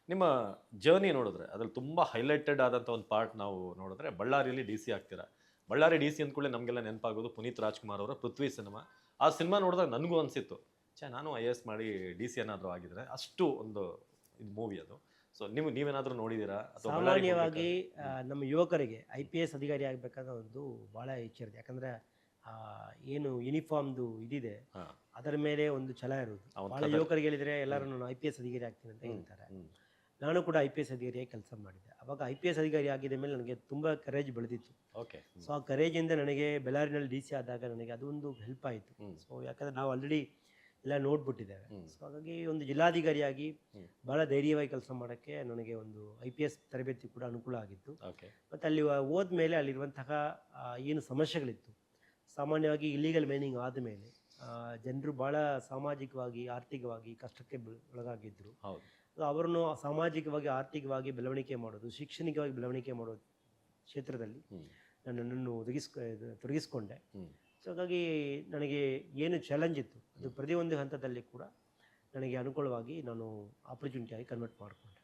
ನಿಮ್ಮ ಜರ್ನಿ ನೋಡಿದ್ರೆ ಅದ್ರಲ್ಲಿ ತುಂಬ ಹೈಲೈಟೆಡ್ ಆದಂಥ ಒಂದು ಪಾರ್ಟ್ ನಾವು ನೋಡಿದ್ರೆ ಬಳ್ಳಾರಿಯಲ್ಲಿ ಡಿ ಸಿ ಆಗ್ತೀರಾ. ಬಳ್ಳಾರಿ ಡಿ ಸಿ ಅಂದ್ಕೂಡಲೇ ನಮಗೆಲ್ಲ ನೆನಪಾಗೋದು ಪುನೀತ್ ರಾಜ್ಕುಮಾರ್ ಅವರ ಪೃಥ್ವಿ ಸಿನಿಮಾ. ಆ ಸಿನಿಮಾ ನೋಡಿದಾಗ ನನಗೂ ಅನಿಸಿತ್ತು, ನಾನು IAS ಮಾಡಿ ಡಿ ಸಿ ಏನಾದರೂ ಆಗಿದ್ರೆ ಅಷ್ಟು ಒಂದು ಇದು ಮೂವಿ ಅದು. ಸೊ ನೀವೇನಾದರೂ ನೋಡಿದ್ದೀರಾ ಅಥವಾ ಬಳ್ಳಾರಿಗೆ ಸಾಮಾನ್ಯವಾಗಿ ಹೋಗ್ಬೇಕಾದ್ರೆ? ನಮ್ಮ ಯುವಕರಿಗೆ IPS ಅಧಿಕಾರಿ ಆಗಬೇಕಾದ ಒಂದು ಭಾಳ ಇಚ್ಛೆ ಇರುತ್ತೆ. ಯಾಕಂದರೆ ಏನು ಯೂನಿಫಾರ್ಮ್ದು ಇದಿದೆ ಹಾಂ, ಅದರ ಮೇಲೆ ಒಂದು ಛಲ ಇರುವುದು. ಅವನ ಭಾಳ ಕದರ್. ಯುವಕರಿಗೆ ಹೇಳಿದರೆ ಎಲ್ಲರೂ ನಾನು IPS ಅಧಿಕಾರಿ ಆಗ್ತೀನಿ ಅಂತ ಹೇಳ್ತಾರೆ. ನಾನು ಕೂಡ IPS ಅಧಿಕಾರಿಯಾಗಿ ಕೆಲಸ ಮಾಡಿದ್ದೆ. ಆವಾಗ IPS ಅಧಿಕಾರಿ ಆಗಿದ ಮೇಲೆ ನನಗೆ ತುಂಬ ಕರೇಜ್ ಬೆಳೆದಿತ್ತು. ಓಕೆ. ಸೊ ಆ ಕರೇಜಿಂದ ನನಗೆ ಬೆಳ್ಳಾರಿನಲ್ಲಿ DC ಆದಾಗ ನನಗೆ ಅದೊಂದು ಹೆಲ್ಪ್ ಆಯಿತು. ಸೊ ಯಾಕಂದರೆ ನಾವು ಆಲ್ರೆಡಿ ಎಲ್ಲ ನೋಡ್ಬಿಟ್ಟಿದ್ದೇವೆ. ಸೊ ಹಾಗಾಗಿ ಒಂದು ಜಿಲ್ಲಾಧಿಕಾರಿಯಾಗಿ ಭಾಳ ಧೈರ್ಯವಾಗಿ ಕೆಲಸ ಮಾಡೋಕ್ಕೆ ನನಗೆ ಒಂದು IPS ತರಬೇತಿ ಕೂಡ ಅನುಕೂಲ ಆಗಿತ್ತು. ಓಕೆ. ಮತ್ತು ಅಲ್ಲಿ ಹೋದ್ಮೇಲೆ ಅಲ್ಲಿರುವಂತಹ ಏನು ಸಮಸ್ಯೆಗಳಿತ್ತು, ಸಾಮಾನ್ಯವಾಗಿ ಇಲ್ಲಿಗಲ್ ಮೈನಿಂಗ್ ಆದಮೇಲೆ ಜನರು ಭಾಳ ಸಾಮಾಜಿಕವಾಗಿ ಆರ್ಥಿಕವಾಗಿ ಕಷ್ಟಕ್ಕೆ ಒಳಗಾಗಿದ್ದರು. ಹೌದು. ಅವರನ್ನು ಸಾಮಾಜಿಕವಾಗಿ ಆರ್ಥಿಕವಾಗಿ ಬೆಳವಣಿಗೆ ಮಾಡೋದು, ಶೈಕ್ಷಣಿಕವಾಗಿ ಬೆಳವಣಿಗೆ ಮಾಡೋದು ಕ್ಷೇತ್ರದಲ್ಲಿ ನನ್ನನ್ನು ತೊಡಗಿಸ್ಕೊಂಡೆ. ಸೊ ಹಾಗಾಗಿ ನನಗೆ ಏನು ಚಾಲೆಂಜ್ ಇತ್ತು ಅದು ಪ್ರತಿಯೊಂದು ಹಂತದಲ್ಲಿ ಕೂಡ ನನಗೆ ಅನುಕೂಲವಾಗಿ ನಾನು ಆಪರ್ಚುನಿಟಿಯಾಗಿ ಕನ್ವರ್ಟ್ ಮಾಡಿಕೊಂಡೆ.